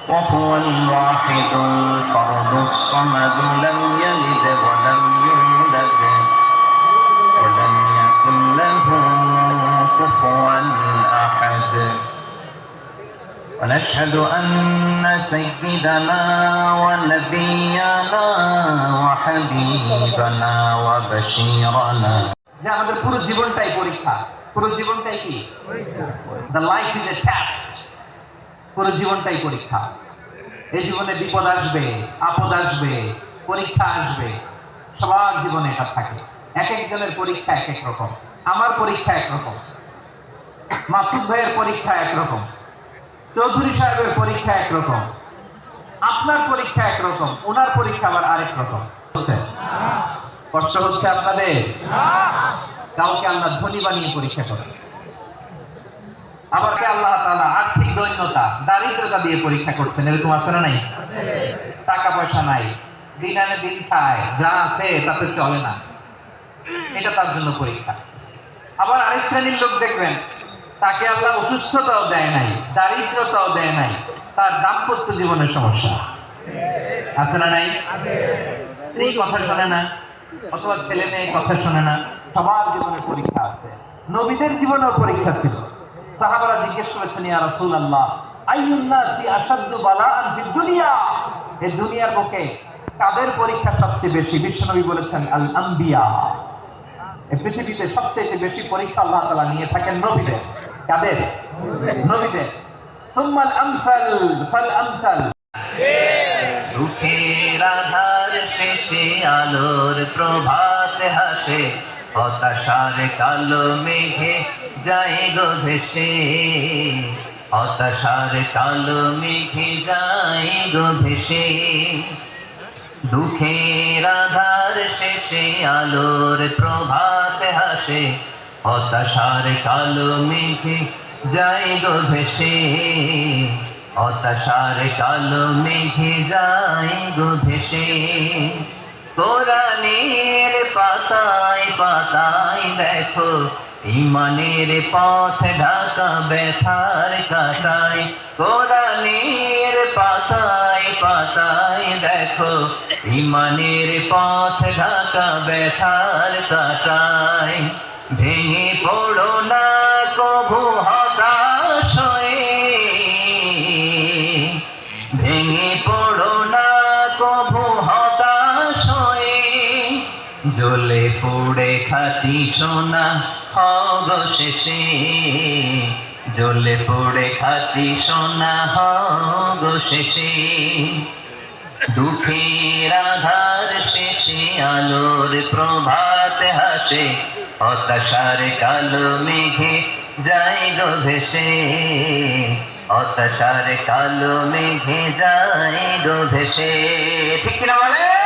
وهو الواحد الفرد الصمد لم يلد ولم يولد ولم يكن له كفوا أحد ونشهد أن سيدنا ونبينا وحبيبنا وبشيرنا যে আমাদের পুরো জীবনটাই পরীক্ষা পুরো জীবনটাই কি the life is a test পুরো জীবনটাই পরীক্ষা এই জীবনে বিপদ আসবে আপদ আসবে পরীক্ষা আসবে সবার জীবনে এটা থাকে এক একজনের পরীক্ষা এক এক রকম আমার পরীক্ষা এক রকম মাসুদ ভাইয়ের পরীক্ষা এক রকম চৌধুরী সাহেবের পরীক্ষা এক রকম আপনার পরীক্ষা এক রকম ওনার পরীক্ষা আবার আরেক রকম কষ্ট হচ্ছে আপনাদের কাউকে আল্লাহ ধনী বানিয়ে পরীক্ষা করে আবার আল্লাহ তাআলা আর্থিক দৈন্যতা দারিদ্রতা দিয়ে পরীক্ষা করছেন এরকম আছে না নাই টাকা পয়সা নাই দিন আনে দিন খায় যা আছে তাতে চলে না এটা তার জন্য পরীক্ষা আবার আরেক শ্রেণীর লোক দেখবেন তাকে আল্লাহ অসুস্থতাও দেয় নাই দারিদ্রতাও দেয় নাই তার দাম্পত্য জীবনের সমস্যা আছে না নাই স্ত্রী কথা শোনে না অথবা ছেলে মেয়ে কথা শোনে না সবার জীবনে পরীক্ষা আছে নবীদের জীবনেও পরীক্ষা ছিল সাহাবারা জিজ্ঞেস করেছেন ইয়া রাসূলুল্লাহ আইয়ুন নাসি আশাদ্দু বালাআন ফিদ দুনিয়া এই দুনিয়ার বুকে কাদের পরীক্ষা সবচেয়ে বেশি বিশ্বনবী বলেছেন আল আম্বিয়া এই পৃথিবীতে সবচেয়ে বেশি পরীক্ষা আল্লাহ তাআলা নিয়ে থাকেন নবীদের কাদের নবীদের সুম্মাল আমসাল ফাল আমসাল দুঃখের আধার শেষে আলোর প্রভাত হাসে হতাশার কালো মেঘে যায় গো ভেসে হতাশার কালো মেঘে যায় গো ভেসে দুঃখের আধার শেষে আলোর প্রভাত হাসে হতাশার কালো মেঘে যায় গো ভেসে হতাশার কালো মেঘে যায় গো ভেসে কোরআনের পাতায় পাতায় দেখো ইমানের পথ ঢাকা ব্যথার কাটায় কোরআনের পাতায় পাতায় দেখো ইমানের পথ ঢাকা ব্যথার কাটায় ভেঙে পড়ো না কভু হতাশ হয়ে ভেঙে পড়ো না কভু হতাশ হয়ে জ্বলে পুড়ে খাঁটি সোনা হগো শেষে জ্বলে পুড়ে খাঁটি সোনা হগো শেষে দুঃখের আধার শেষে আলোর প্রভাত হাসে হতাশার কালো মেঘে যায় গো ভেসে হতাশার কালো মেঘে যায় গো ভেসে ঠিক কিনা বলে